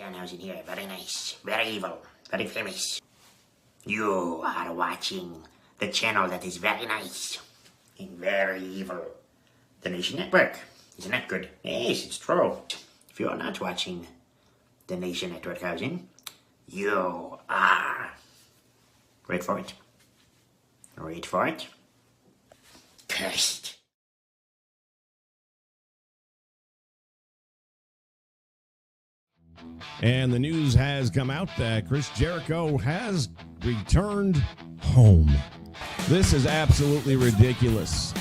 Danhausen here, very nice, very evil, very famous. You are watching the channel that is very nice and very evil. The Nation Network. Isn't that good? Yes, it's true. If you are not watching the Nation Network housing, you are... Wait for it. Wait for it. Cursed. And the news has come out that Chris Jericho has returned home. This is absolutely ridiculous.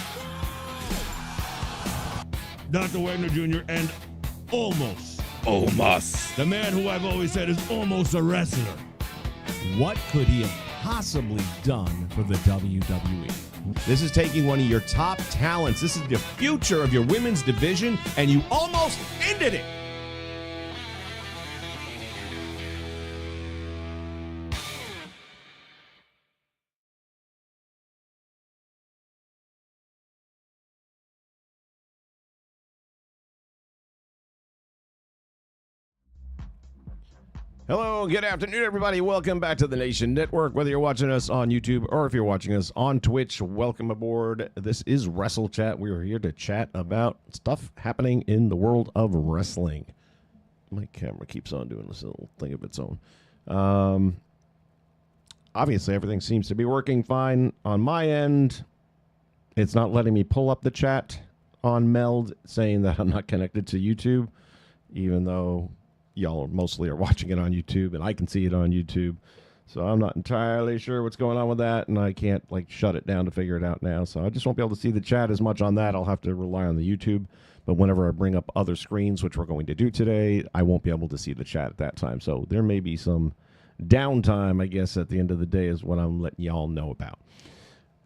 Dr. Wagner Jr. and almost the man who I've always said is almost a wrestler. What could he have possibly done for the WWE? This is taking one of your top talents. This is the future of your women's division, and you almost ended it. Hello, good afternoon, everybody. Welcome back to the Nation Network. Whether you're watching us on YouTube or if you're watching us on Twitch, welcome aboard. This is WrestleChat. We are here to chat about stuff happening in the world of wrestling. My camera keeps on doing this little thing of its own. Obviously, everything seems to be working fine on my end. It's not letting me pull up the chat on Meld, saying that I'm not connected to YouTube, even though y'all mostly are watching it on YouTube, and I can see it on YouTube. So I'm not entirely sure what's going on with that, and I can't, shut it down to figure it out now. So I just won't be able to see the chat as much on that. I'll have to rely on the YouTube. But whenever I bring up other screens, which we're going to do today, I won't be able to see the chat at that time. So there may be some downtime, I guess, at the end of the day is what I'm letting y'all know about.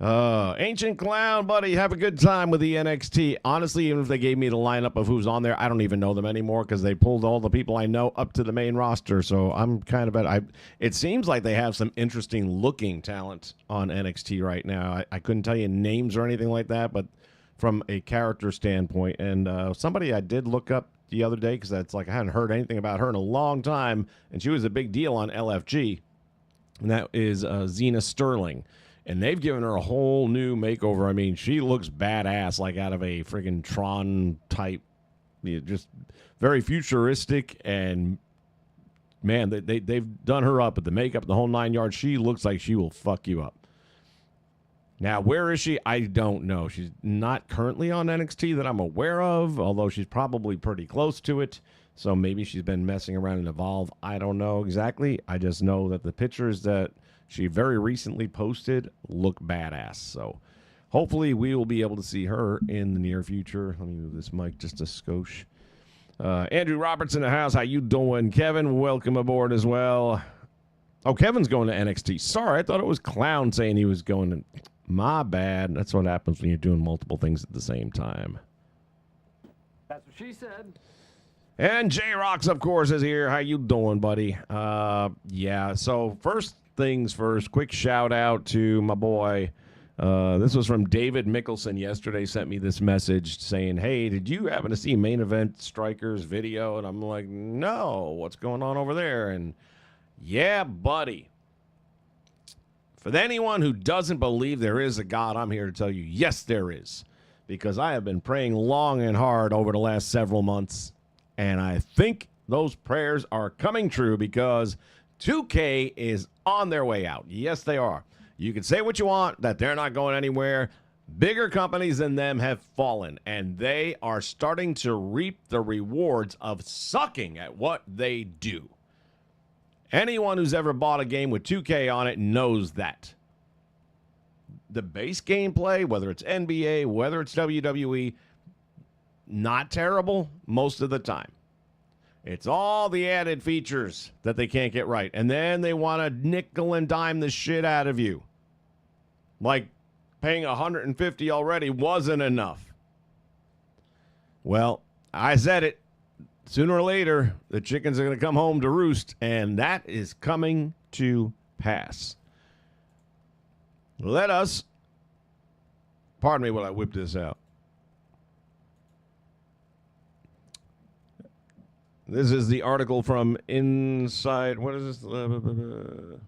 Ancient Clown, buddy, have a good time with the NXT. Honestly, even if they gave me the lineup of who's on there, I don't even know them anymore because they pulled all the people I know up to the main roster. So I'm kind of it seems like they have some interesting looking talent on NXT right now. I couldn't tell you names or anything like that, but from a character standpoint. And somebody I did look up the other day because that's I hadn't heard anything about her in a long time, and she was a big deal on LFG, and that is Xena Sterling. And they've given her a whole new makeover. I mean, she looks badass, like out of a friggin' Tron type, just very futuristic. And man, they've done her up with the makeup, the whole 9 yards. She looks like she will fuck you up. Now, where is she? I don't know. She's not currently on NXT that I'm aware of, although she's probably pretty close to it. So maybe she's been messing around in Evolve. I don't know exactly. I just know that the pictures that she very recently posted look badass. So hopefully we will be able to see her in the near future. Let me move this mic just a skosh. Andrew Roberts in the house. How you doing? Kevin, welcome aboard as well. Oh, Kevin's going to NXT. Sorry, I thought it was Clown saying he was going to. My bad. That's what happens when you're doing multiple things at the same time. That's what she said. And J-Rocks, of course, is here. How you doing, buddy? Yeah, so first things first, quick shout out to my boy. This was from David Mickelson yesterday, sent me this message saying, hey, did you happen to see Main Event Strikers video? And I'm like, no, what's going on over there? And yeah, buddy. For anyone who doesn't believe there is a God, I'm here to tell you, yes, there is. Because I have been praying long and hard over the last several months. And I think those prayers are coming true because 2K is on their way out. Yes, they are. You can say what you want, that they're not going anywhere. Bigger companies than them have fallen, and they are starting to reap the rewards of sucking at what they do. Anyone who's ever bought a game with 2K on it knows that. The base gameplay, whether it's NBA, whether it's WWE, not terrible most of the time. It's all the added features that they can't get right. And then they want to nickel and dime the shit out of you. Like paying $150 already wasn't enough. Well, I said it. Sooner or later, the chickens are going to come home to roost. And that is coming to pass. Let us, pardon me while I whip this out. This is the article from Inside. What is this?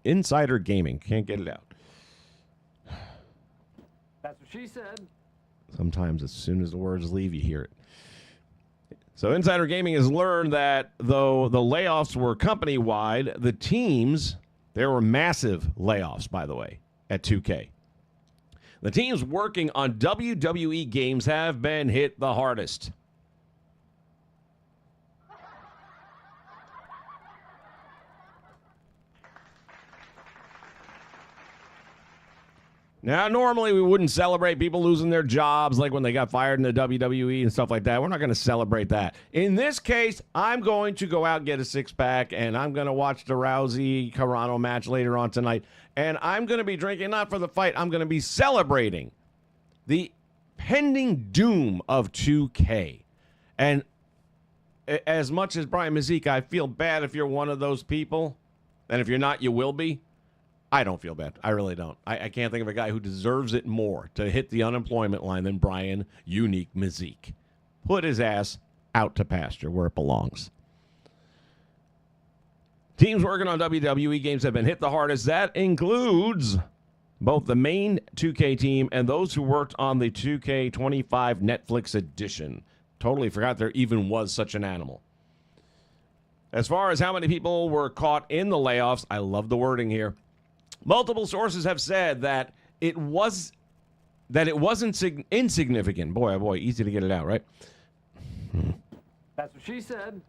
Insider Gaming. Can't get it out. That's what she said. Sometimes as soon as the words leave, you hear it. So Insider Gaming has learned that though the layoffs were company-wide, the teams, there were massive layoffs, by the way, at 2K. The teams working on WWE games have been hit the hardest. Now, normally we wouldn't celebrate people losing their jobs like when they got fired in the WWE and stuff like that. We're not going to celebrate that. In this case, I'm going to go out and get a six-pack, and I'm going to watch the Rousey-Carano match later on tonight. And I'm going to be drinking, not for the fight, I'm going to be celebrating the pending doom of 2K. And as much as Brian Mazik, I feel bad if you're one of those people. And if you're not, you will be. I don't feel bad. I really don't. I can't think of a guy who deserves it more to hit the unemployment line than Brian Unique Mazik. Put his ass out to pasture where it belongs. Teams working on WWE games have been hit the hardest. That includes both the main 2K team and those who worked on the 2K25 Netflix edition. Totally forgot there even was such an animal. As far as how many people were caught in the layoffs, I love the wording here. Multiple sources have said that it wasn't insignificant. Boy, oh boy, easy to get it out, right? That's what she said.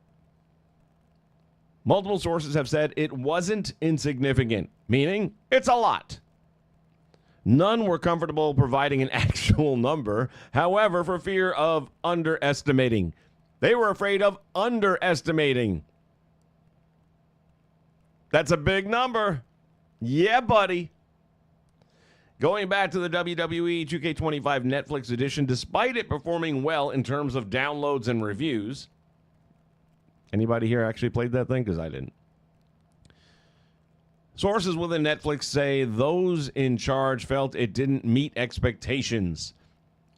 Multiple sources have said it wasn't insignificant, meaning it's a lot. None were comfortable providing an actual number, however, for fear of underestimating. They were afraid of underestimating. That's a big number. Yeah, buddy. Going back to the WWE 2K25 Netflix edition, despite it performing well in terms of downloads and reviews. Anybody here actually played that thing? Because I didn't. Sources within Netflix say those in charge felt it didn't meet expectations.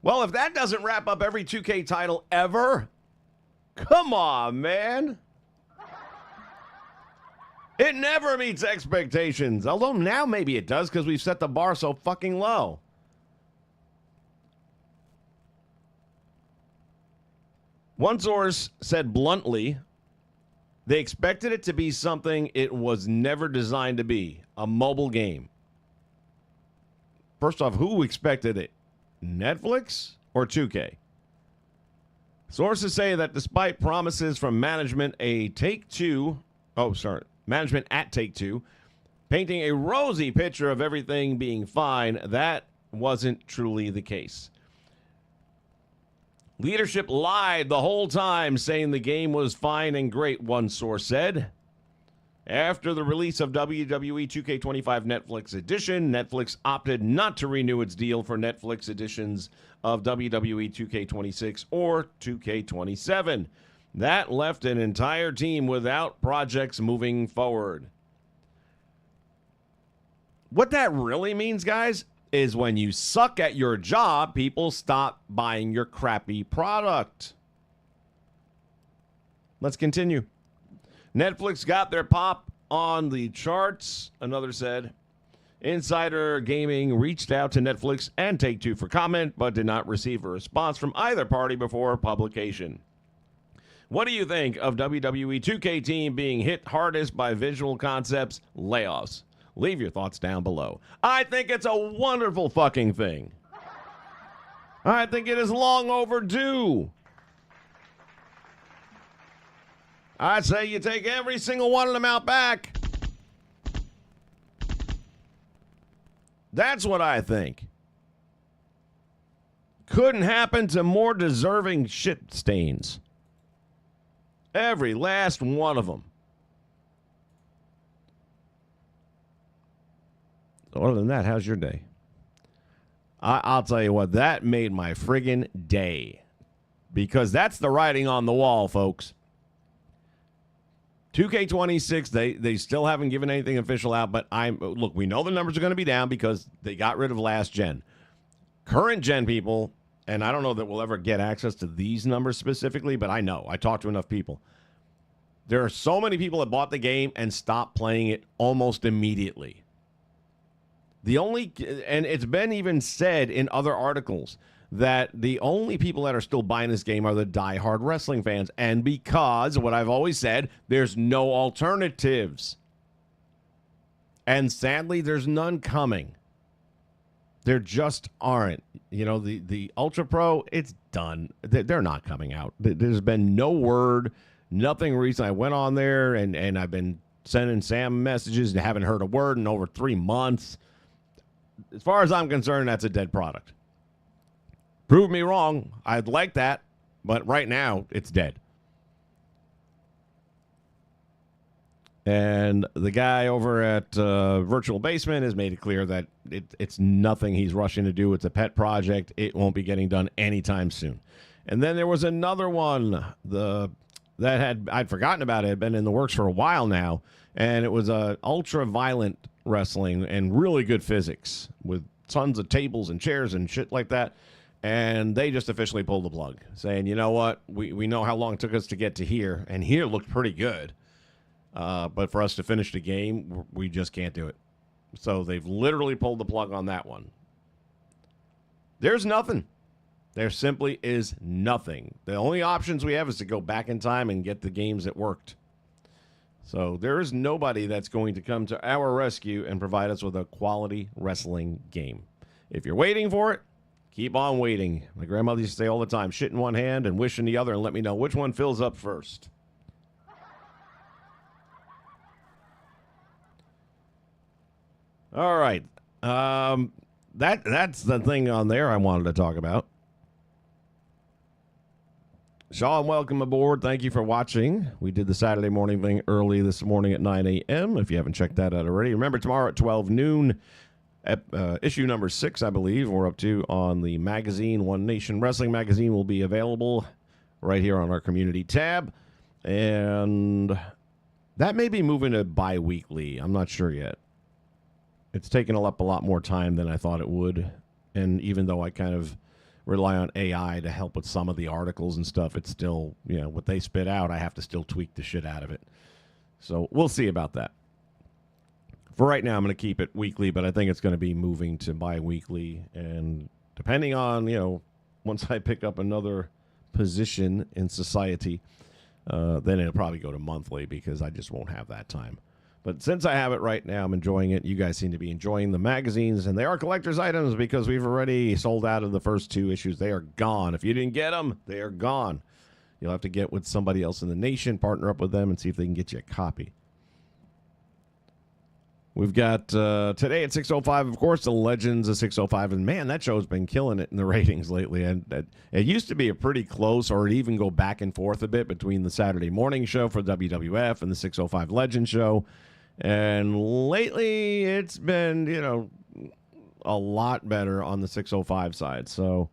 Well, if that doesn't wrap up every 2K title ever, come on, man. It never meets expectations. Although now maybe it does because we've set the bar so fucking low. One source said bluntly, they expected it to be something it was never designed to be, a mobile game. First off, who expected it? Netflix or 2K? Sources say that despite promises from management management at Take-Two, painting a rosy picture of everything being fine, that wasn't truly the case. Leadership lied the whole time, saying the game was fine and great, one source said. After the release of WWE 2K25 Netflix Edition, Netflix opted not to renew its deal for Netflix editions of WWE 2K26 or 2K27. That left an entire team without projects moving forward. What that really means, guys, is when you suck at your job, people stop buying your crappy product. Let's continue. Netflix got their pop on the charts, another said. Insider Gaming reached out to Netflix and Take-Two for comment, but did not receive a response from either party before publication. What do you think of WWE 2K team being hit hardest by Visual Concepts layoffs? Leave your thoughts down below. I think it's a wonderful fucking thing. I think it is long overdue. I'd say you take every single one of them out back. That's what I think. Couldn't happen to more deserving shit stains. Every last one of them. Other than that, how's your day? I'll tell you what, that made my friggin' day. Because that's the writing on the wall, folks. 2K26, they still haven't given anything official out, but look, we know the numbers are going to be down because they got rid of last gen. Current gen people and I don't know that we'll ever get access to these numbers specifically, but I know. I talked to enough people. There are so many people that bought the game and stopped playing it almost immediately. And it's been even said in other articles that the only people that are still buying this game are the diehard wrestling fans. And because, what I've always said, there's no alternatives. And sadly, there's none coming. There just aren't. You know, the Ultra Pro, it's done. They're not coming out. There's been no word, nothing recent. I went on there and I've been sending Sam messages and haven't heard a word in over 3 months. As far as I'm concerned, that's a dead product. Prove me wrong. I'd like that, but right now, it's dead. And the guy over at Virtual Basement has made it clear that it's nothing he's rushing to do. It's a pet project. It won't be getting done anytime soon. And then there was another one I'd forgotten about. It had been in the works for a while now, and it was ultra-violent wrestling and really good physics with tons of tables and chairs and shit like that. And they just officially pulled the plug, saying, you know what, we know how long it took us to get to here, and here looked pretty good. But for us to finish the game, we just can't do it. So they've literally pulled the plug on that one. There's nothing. There simply is nothing. The only options we have is to go back in time and get the games that worked. So there is nobody that's going to come to our rescue and provide us with a quality wrestling game. If you're waiting for it, keep on waiting. My grandmother used to say all the time, shit in one hand and wish in the other, and let me know which one fills up first. All right. That's the thing on there I wanted to talk about. Sean, welcome aboard. Thank you for watching. We did the Saturday morning thing early this morning at 9 a.m. If you haven't checked that out already. Remember, tomorrow at 12 noon, issue number 6, I believe, we're up to on the magazine. One Nation Wrestling magazine will be available right here on our community tab. And that may be moving to bi-weekly. I'm not sure yet. It's taken up a lot more time than I thought it would. And even though I kind of rely on AI to help with some of the articles and stuff, it's still, you know, what they spit out, I have to still tweak the shit out of it. So we'll see about that. For right now, I'm going to keep it weekly, but I think it's going to be moving to bi-weekly. And depending on, you know, once I pick up another position in society, then it'll probably go to monthly because I just won't have that time. But since I have it right now, I'm enjoying it. You guys seem to be enjoying the magazines, and they are collector's items because we've already sold out of the first 2 issues. They are gone. If you didn't get them, they are gone. You'll have to get with somebody else in the nation, partner up with them, and see if they can get you a copy. We've got today at 6:05, of course, the Legends of 6:05. And, man, that show's been killing it in the ratings lately. And it used to be a pretty close, or it'd even go back and forth a bit between the Saturday morning show for WWF and the 6:05 Legend show. And lately, it's been, you know, a lot better on the 6:05 side. So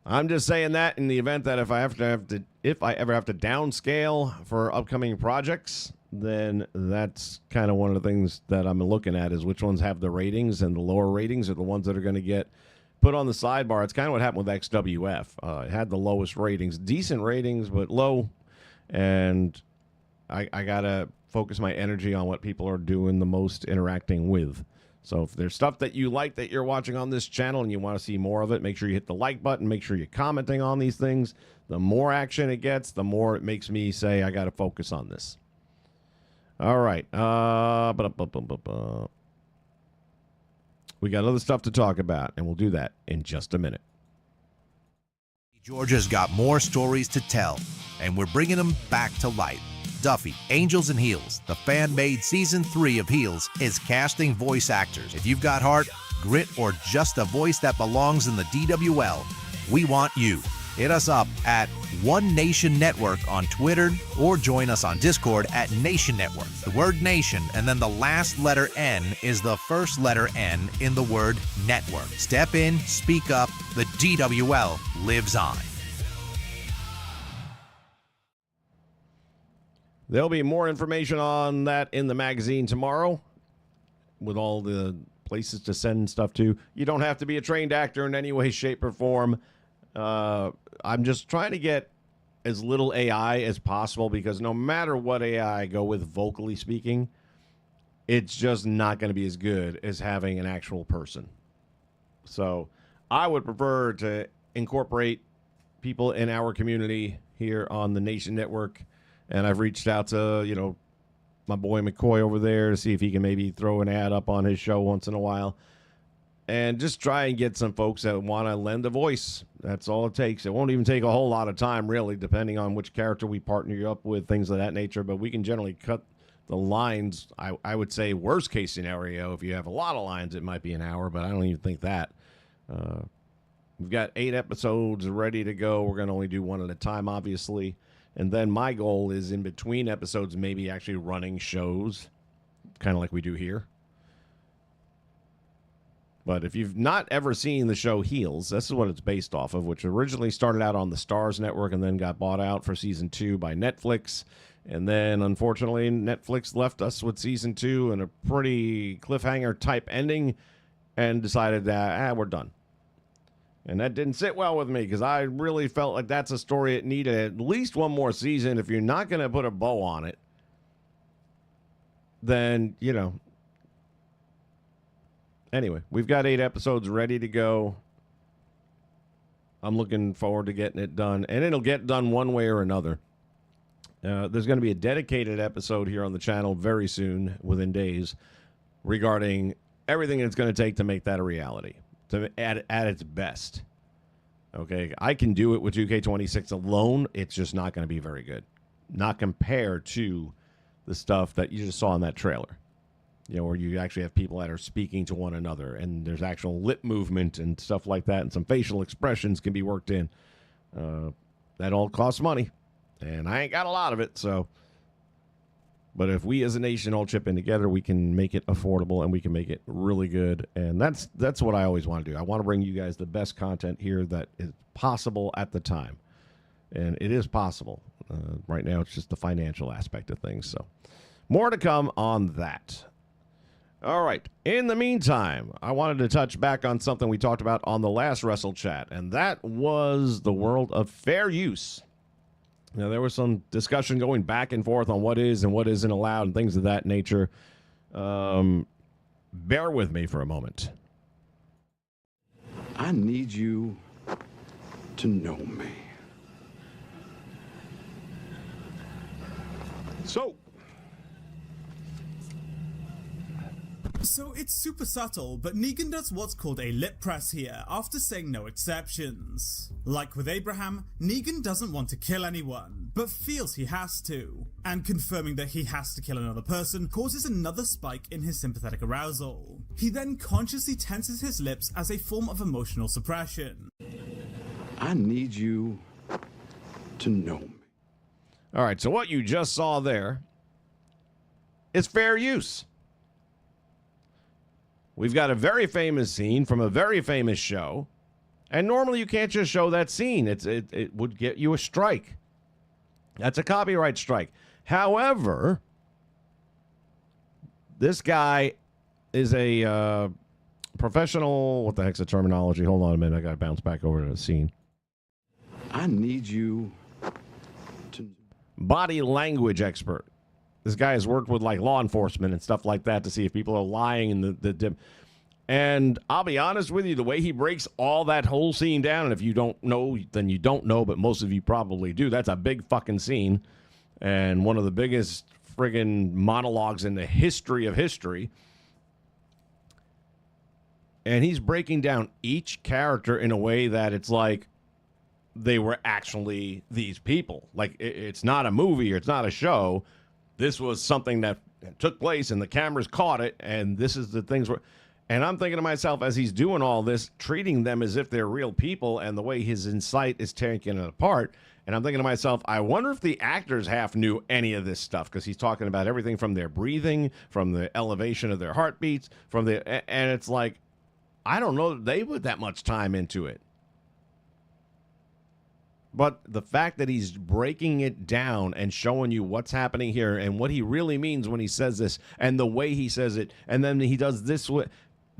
I'm just saying that in the event that if I ever have to downscale for upcoming projects, then that's kind of one of the things that I'm looking at is which ones have the ratings, and the lower ratings are the ones that are going to get put on the sidebar. It's kind of what happened with XWF. It had the lowest ratings, decent ratings, but low. And I got to focus my energy on what people are doing the most interacting with. So if there's stuff that you like that you're watching on this channel and you want to see more of it, make sure you hit the like button. Make sure you're commenting on these things. The more action it gets, the more it makes me say I got to focus on this. All right. We got other stuff to talk about, and we'll do that in just a minute. Georgia's got more stories to tell, and we're bringing them back to life. Duffy, Angels and Heels, the fan-made Season 3 of Heels, is casting voice actors. If you've got heart, grit, or just a voice that belongs in the DWL, we want you. Hit us up at One Nation Network on Twitter, or join us on Discord at Nation Network. The word nation and then the last letter N is the first letter N in the word network. Step in, speak up, the DWL lives on. There'll be more information on that in the magazine tomorrow with all the places to send stuff to. You don't have to be a trained actor in any way, shape, or form. I'm just trying to get as little AI as possible, because no matter what AI I go with, vocally speaking, it's just not going to be as good as having an actual person. So I would prefer to incorporate people in our community here on the Nation Network. And I've reached out to, my boy McCoy over there to see if he can maybe throw an ad up on his show once in a while. And just try and get some folks that want to lend a voice. That's all it takes. It won't even take a whole lot of time, really, depending on which character we partner you up with, things of that nature. But we can generally cut the lines. I would say worst case scenario, if you have a lot of lines, it might be an hour, but I don't even think that. We've got 8 episodes ready to go. We're going to only do one at a time, obviously. And then my goal is in between episodes, maybe actually running shows, kind of like we do here. But if you've not ever seen the show Heels, this is what it's based off of, which originally started out on the Starz Network and then got bought out for season 2 by Netflix. And then, unfortunately, Netflix left us with season 2 and a pretty cliffhanger type ending and decided that, we're done. And that didn't sit well with me, because I really felt like that's a story that needed at least one more season. If you're not going to put a bow on it, then, Anyway, we've got 8 episodes ready to go. I'm looking forward to getting it done, and it'll get done one way or another. There's going to be a dedicated episode here on the channel very soon, within days, regarding everything it's going to take to make that a reality, to at its best. Okay, I can do it with 2K26 alone. It's just not going to be very good. Not compared to the stuff that you just saw in that trailer. Where you actually have people that are speaking to one another, and there's actual lip movement and stuff like that, and some facial expressions can be worked in. That all costs money, and I ain't got a lot of it, so. But if we as a nation all chip in together, we can make it affordable, and we can make it really good, and that's what I always want to do. I want to bring you guys the best content here that is possible at the time, and it is possible. Right now, it's just the financial aspect of things, so. More to come on that. All right. In the meantime, I wanted to touch back on something we talked about on the last Wrestle Chat, and that was the world of fair use. Now, there was some discussion going back and forth on what is and what isn't allowed and things of that nature. Bear with me for a moment. I need you to know me. So it's super subtle, but Negan does what's called a lip press here, after saying no exceptions. Like with Abraham, Negan doesn't want to kill anyone, but feels he has to. And confirming that he has to kill another person causes another spike in his sympathetic arousal. He then consciously tenses his lips as a form of emotional suppression. I need you to know me. All right, so what you just saw there is fair use. We've got a very famous scene from a very famous show, and normally you can't just show that scene. It would get you a strike. That's a copyright strike. However, this guy is a professional. What the heck's the terminology? Hold on a minute. I got to bounce back over to the scene. I need you to... Body language expert. This guy has worked with like law enforcement and stuff like that to see if people are lying in the and I'll be honest with you, the way he breaks all that whole scene down, and if you don't know, then you don't know, but most of you probably do. That's a big fucking scene, and one of the biggest friggin' monologues in the history of history. And he's breaking down each character in a way that it's like they were actually these people. Like, it's not a movie or it's not a show. This was something that took place, and the cameras caught it, and this is the things where... And I'm thinking to myself, as he's doing all this, treating them as if they're real people, and the way his insight is taking it apart, and I'm thinking to myself, I wonder if the actors half knew any of this stuff, because he's talking about everything from their breathing, from the elevation of their heartbeats, and it's like, I don't know that they put that much time into it. But the fact that he's breaking it down and showing you what's happening here and what he really means when he says this and the way he says it, and then he does this,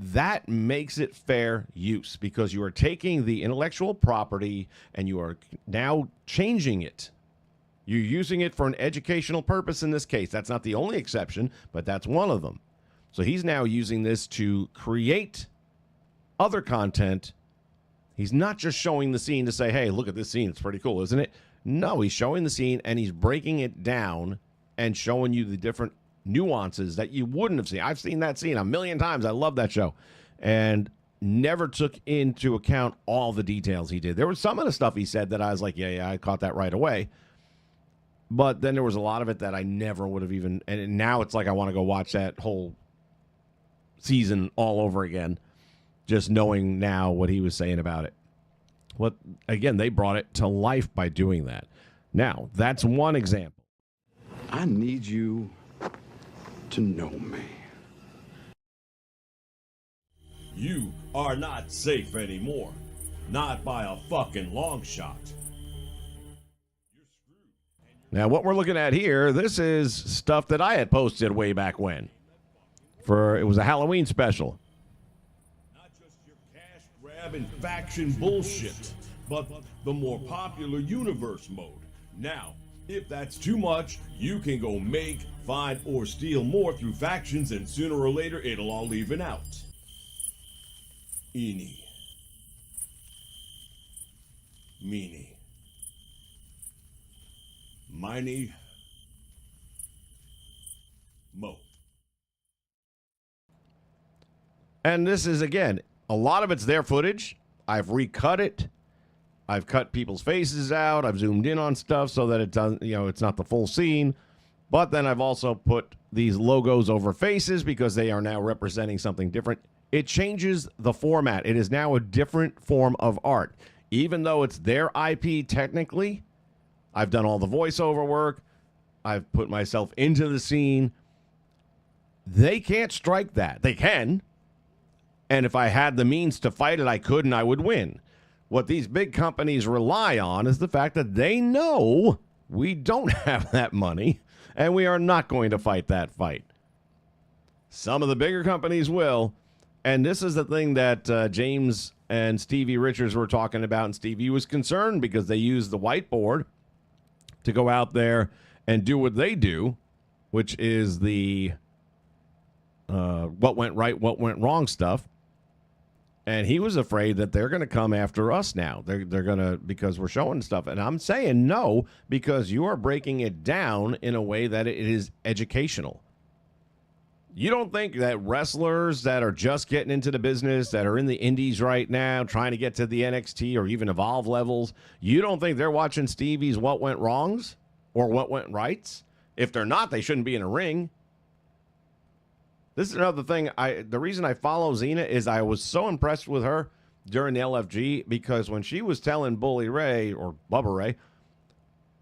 that makes it fair use because you are taking the intellectual property and you are now changing it. You're using it for an educational purpose in this case. That's not the only exception, but that's one of them. So he's now using this to create other content. He's not just showing the scene to say, hey, look at this scene. It's pretty cool, isn't it? No, he's showing the scene and he's breaking it down and showing you the different nuances that you wouldn't have seen. I've seen that scene a million times. I love that show. And never took into account all the details he did. There was some of the stuff he said that I was like, yeah, I caught that right away. But then there was a lot of it that I never would have even, and now it's like I want to go watch that whole season all over again, just knowing now what he was saying about it. What, again, they brought it to life by doing that. Now, that's one example. I need you to know me. You are not safe anymore. Not by a fucking long shot. Now, what we're looking at here, this is stuff that I had posted way back when. It was a Halloween special. Not just your cash grab and faction bullshit, but the more popular universe mode. Now, if that's too much, you can go make, find, or steal more through factions, and sooner or later it'll all even out. Eeny. Meeny. Miny. Mo. And this is, again, a lot of it's their footage. I've recut it. I've cut people's faces out. I've zoomed in on stuff so that it doesn't, it's not the full scene. But then I've also put these logos over faces because they are now representing something different. It changes the format. It is now a different form of art. Even though it's their IP technically, I've done all the voiceover work. I've put myself into the scene. They can't strike that. They can. And if I had the means to fight it, I could and I would win. What these big companies rely on is the fact that they know we don't have that money and we are not going to fight that fight. Some of the bigger companies will. And this is the thing that James and Stevie Richards were talking about. And Stevie was concerned because they used the whiteboard to go out there and do what they do, which is the what went right, what went wrong stuff. And he was afraid that they're going to come after us now. They're going to, because we're showing stuff. And I'm saying no, because you are breaking it down in a way that it is educational. You don't think that wrestlers that are just getting into the business, that are in the indies right now, trying to get to the NXT or even Evolve levels, you don't think they're watching Stevie's What Went Wrongs or What Went Rights? If they're not, they shouldn't be in a ring. This is another thing. The reason I follow Xena is I was so impressed with her during the LFG because when she was telling Bully Ray or Bubba Ray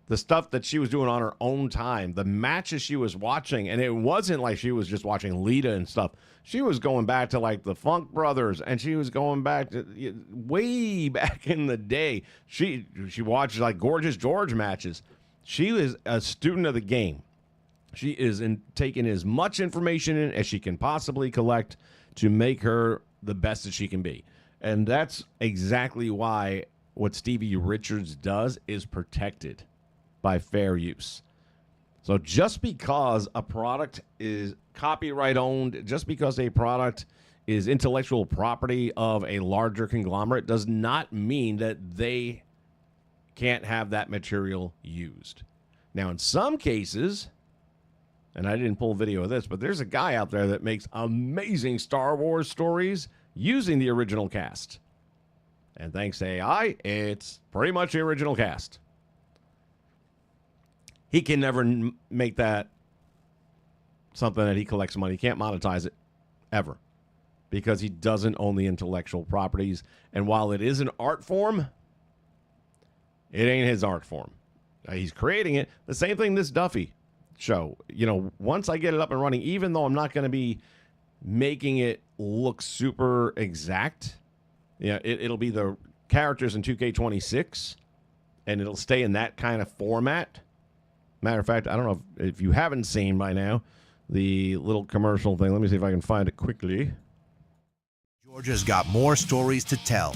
the stuff that she was doing on her own time, the matches she was watching, and it wasn't like she was just watching Lita and stuff. She was going back to like the Funk Brothers, and she was going back to way back in the day. She watched like Gorgeous George matches. She was a student of the game. She is taking as much information in as she can possibly collect to make her the best that she can be. And that's exactly why what Stevie Richards does is protected by fair use. So just because a product is copyright owned, just because a product is intellectual property of a larger conglomerate does not mean that they can't have that material used. Now, in some cases, and I didn't pull video of this, but there's a guy out there that makes amazing Star Wars stories using the original cast. And thanks to AI, it's pretty much the original cast. He can never make that something that he collects money. He can't monetize it ever because he doesn't own the intellectual properties. And while it is an art form, it ain't his art form. He's creating it. The same thing this Duffy show. Once I get it up and running, even though I'm not going to be making it look super exact, it'll be the characters in 2K26, and it'll stay in that kind of format. Matter of fact, I don't know if you haven't seen by now the little commercial thing. Let me see if I can find it quickly. Georgia's got more stories to tell.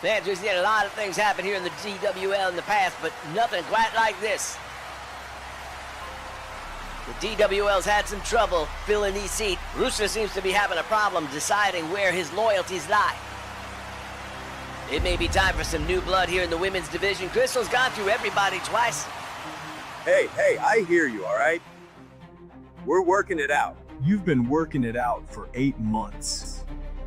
Fans, we've seen a lot of things happen here in the DWL in the past, but nothing quite like this. The DWL's had some trouble filling these seats. Rooster seems to be having a problem deciding where his loyalties lie. It may be time for some new blood here in the women's division. Crystal's gone through everybody twice. Hey, I hear you, all right? We're working it out. You've been working it out for 8 months.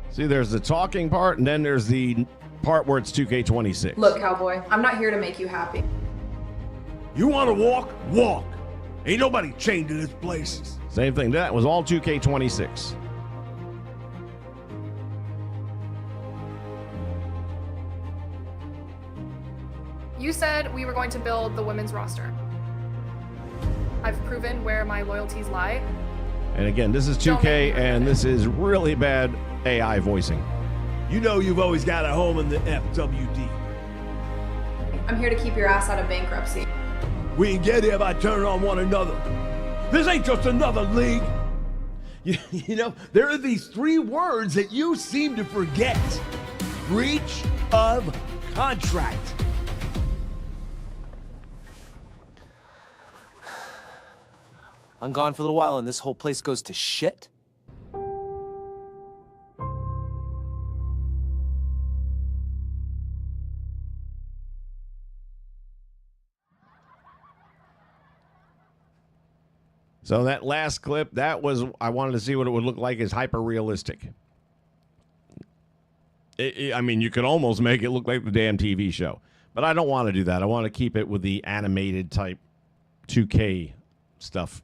See, there's the talking part, and then there's the part where it's 2K26. Look, cowboy, I'm not here to make you happy. You want to walk? Walk. Ain't nobody chained to this place. Same thing. That was all 2K26. You said we were going to build the women's roster. I've proven where my loyalties lie. And again, this is 2K, and this is really bad AI voicing. You know you've always got a home in the FWD. I'm here to keep your ass out of bankruptcy. We can get here by turning on one another. This ain't just another league. You know, there are these 3 words that you seem to forget. Breach of contract. I'm gone for a little while and this whole place goes to shit? So that last clip, that was, I wanted to see what it would look like as hyper-realistic. I mean, you could almost make it look like the damn TV show. But I don't want to do that. I want to keep it with the animated type 2K stuff.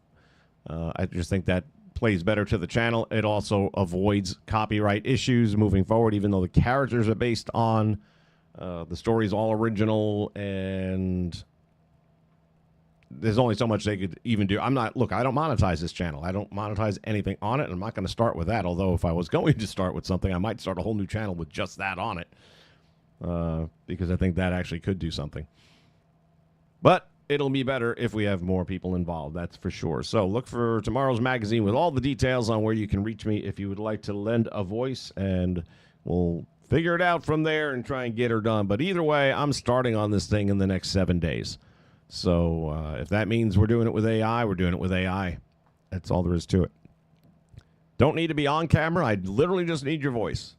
I just think that plays better to the channel. It also avoids copyright issues moving forward, even though the characters are based on the story's all original, and there's only so much they could even do. I don't monetize this channel. I don't monetize anything on it, and I'm not going to start with that, although if I was going to start with something, I might start a whole new channel with just that on it, because I think that actually could do something. But it'll be better if we have more people involved, that's for sure. So look for tomorrow's magazine with all the details on where you can reach me if you would like to lend a voice, and we'll figure it out from there and try and get her done. But either way, I'm starting on this thing in the next 7 days. So if that means we're doing it with AI, we're doing it with AI. That's all there is to it. Don't need to be on camera. I literally just need your voice.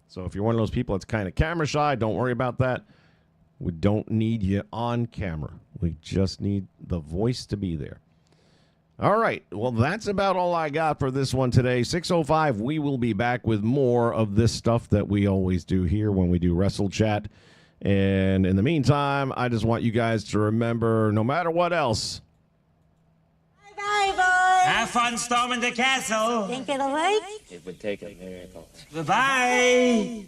So if you're one of those people that's kind of camera shy, don't worry about that. We don't need you on camera. We just need the voice to be there. All right. Well, that's about all I got for this one today. 6:05, we will be back with more of this stuff that we always do here when we do Wrestle Chat. And in the meantime, I just want you guys to remember, no matter what else, bye, boys. Have fun storming the castle. Think it'll work? It would take a miracle. Bye-bye.